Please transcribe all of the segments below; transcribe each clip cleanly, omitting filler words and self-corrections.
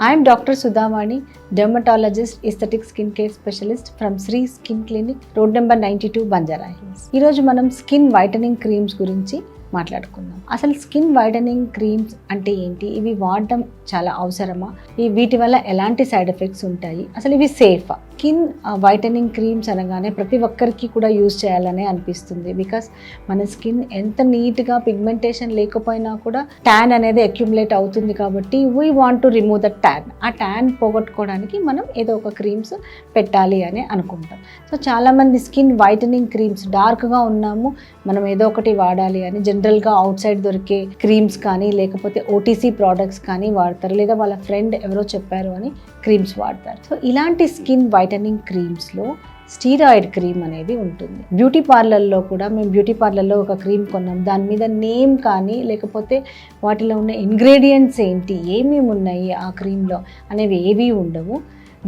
I am Dr. Sudhavani, dermatologist, aesthetic skincare specialist from Sri Skin Clinic, road number 92, Banjara Hills. ఈ రోజు మనం skin whitening creams గురించి మాట్లాడుకుందాం. అసలు skin whitening creams అంటే ఏంటి, ఇవి వాడడం చాలా అవసరమా, వీటి వల్ల ఎలాంటి సైడ్ ఎఫెక్ట్స్ ఉంటాయి, అసలు ఇవి సేఫా? స్కిన్ వైటనింగ్ క్రీమ్స్ అనగానే ప్రతి ఒక్కరికి కూడా యూజ్ చేయాలనే అనిపిస్తుంది. బికాస్ మన స్కిన్ ఎంత నీట్గా పిగ్మెంటేషన్ లేకపోయినా కూడా ట్యాన్ అనేది అక్యుములేట్ అవుతుంది కాబట్టి we want to remove the tan. ఆ ట్యాన్ పోగొట్టుకోవడానికి మనం ఏదో ఒక క్రీమ్స్ పెట్టాలి అని అనుకుంటాం. సో చాలామంది స్కిన్ వైటనింగ్ క్రీమ్స్ డార్క్గా ఉన్నాము, మనం ఏదో ఒకటి వాడాలి అని జనరల్గా అవుట్ సైడ్ దొరికే క్రీమ్స్ కానీ లేకపోతే ఓటీసీ ప్రోడక్ట్స్ కానీ వాడతారు, లేదా వాళ్ళ ఫ్రెండ్ ఎవరో చెప్పారు అని క్రీమ్స్ వాడతారు. సో ఇలాంటి స్కిన్ వైటనింగ్ క్రీమ్స్లో స్టీరాయిడ్ క్రీమ్ అనేది ఉంటుంది. బ్యూటీ పార్లర్లో కూడా మేము బ్యూటీ పార్లర్లో ఒక క్రీమ్ కొన్నాం, దాని మీద నేమ్ కానీ లేకపోతే వాటిలో ఉన్న ఇంగ్రీడియంట్స్ ఏంటి, ఏమేమి ఉన్నాయి ఆ క్రీమ్లో అనేవి ఏవీ ఉండవు.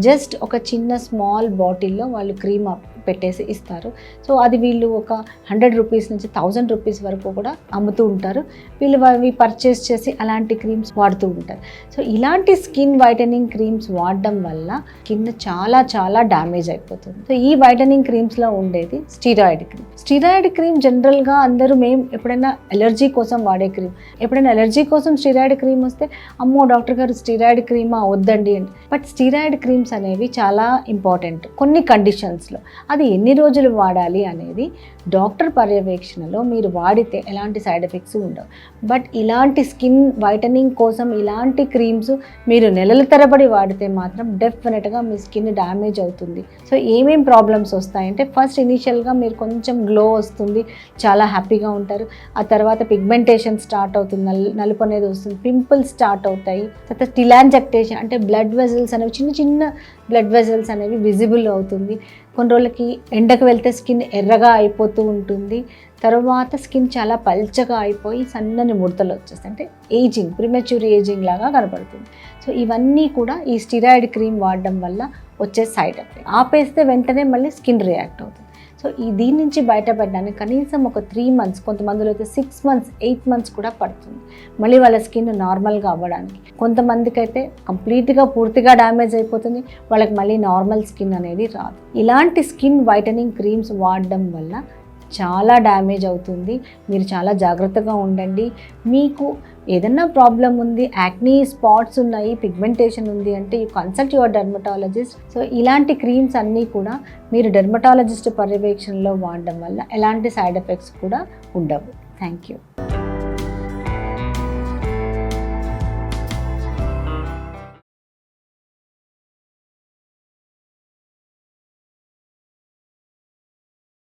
జస్ట్ ఒక చిన్న స్మాల్ బాటిల్లో వాళ్ళు క్రీమ్ పెట్టేసి ఇస్తారు. సో అది వీళ్ళు ఒక 100 రూపీస్ నుంచి 1000 రూపీస్ వరకు కూడా అమ్ముతూ ఉంటారు. వీళ్ళు అవి పర్చేస్ చేసి అలాంటి క్రీమ్స్ వాడుతూ ఉంటారు. సో ఇలాంటి స్కిన్ వైటనింగ్ క్రీమ్స్ వాడడం వల్ల స్కిన్ చాలా చాలా డ్యామేజ్ అయిపోతుంది. సో ఈ వైటనింగ్ క్రీమ్స్లో ఉండేది స్టీరాయిడ్ క్రీమ్. స్టీరాయిడ్ క్రీమ్ జనరల్గా అందరూ మేము ఎప్పుడైనా ఎలర్జీ కోసం వాడే క్రీమ్, ఎప్పుడైనా ఎలర్జీ కోసం స్టీరాయిడ్ క్రీమ్ వస్తే అమ్మో డాక్టర్ గారు స్టీరాయిడ్ క్రీమా వద్దండి అండి. బట్ స్టీరాయిడ్ క్రీమ్స్ అనేవి చాలా ఇంపార్టెంట్ కొన్ని కండిషన్స్లో. అది ఎన్ని రోజులు వాడాలి అనేది డాక్టర్ పర్యవేక్షణలో మీరు వాడితే ఎలాంటి సైడ్ ఎఫెక్ట్స్ ఉండవు. బట్ ఇలాంటి స్కిన్ వైటనింగ్ కోసం ఇలాంటి క్రీమ్స్ మీరు నెలల తరబడి వాడితే మాత్రం డెఫినెట్గా మీ స్కిన్ డ్యామేజ్ అవుతుంది. సో ఏమేం ప్రాబ్లమ్స్ వస్తాయంటే ఫస్ట్ ఇనీషియల్గా మీరు కొంచెం గ్లో వస్తుంది, చాలా హ్యాపీగా ఉంటారు. ఆ తర్వాత పిగ్మెంటేషన్ స్టార్ట్ అవుతుంది, నలుపు అనేది వస్తుంది, పింపుల్స్ స్టార్ట్ అవుతాయి. తర్వాత టిలాంజెక్టేషన్ అంటే బ్లడ్ వెజల్స్ అనేవి చిన్న చిన్న బ్లడ్ వెజల్స్ అనేవి విజిబుల్ అవుతుంది. కొన్ని రోజులకి ఎండకు వెళ్తే స్కిన్ ఎర్రగా అయిపోతూ ఉంటుంది. తర్వాత స్కిన్ చాలా పల్చగా అయిపోయి సన్నని ముడతలు వచ్చేస్తాయి, అంటే ఏజింగ్, ప్రిమెచ్యూర్ ఏజింగ్ లాగా కనపడుతుంది. సో ఇవన్నీ కూడా ఈ స్టీరాయిడ్ క్రీమ్ వాడడం వల్ల వచ్చే సైడ్ ఎఫెక్ట్. ఆపేస్తే వెంటనే మళ్ళీ స్కిన్ రియాక్ట్ అవుతుంది. సో దీని నుంచి బయటపడడానికి కనీసం ఒక 3 months, కొంతమందిలో అయితే 6 months 8 months కూడా పడుతుంది మళ్ళీ వాళ్ళ స్కిన్ నార్మల్గా అవ్వడానికి. కొంతమందికి అయితే కంప్లీట్గా పూర్తిగా డ్యామేజ్ అయిపోతుంది, వాళ్ళకి మళ్ళీ నార్మల్ స్కిన్ అనేది రాదు. ఇలాంటి స్కిన్ వైటనింగ్ క్రీమ్స్ వాడడం వల్ల చాలా డ్యామేజ్ అవుతుంది. మీరు చాలా జాగ్రత్తగా ఉండండి. మీకు ఏదన్నా ప్రాబ్లం ఉంది, యాక్నీ స్పాట్స్ ఉన్నాయి, పిగ్మెంటేషన్ ఉంది అంటే you consult your dermatologist. So ఇలాంటి క్రీమ్స్ అన్నీ కూడా మీరు డెర్మటాలజిస్ట్ పర్యవేక్షణలో వాడడం వల్ల ఎలాంటి సైడ్ ఎఫెక్ట్స్ కూడా ఉండవు. Thank you.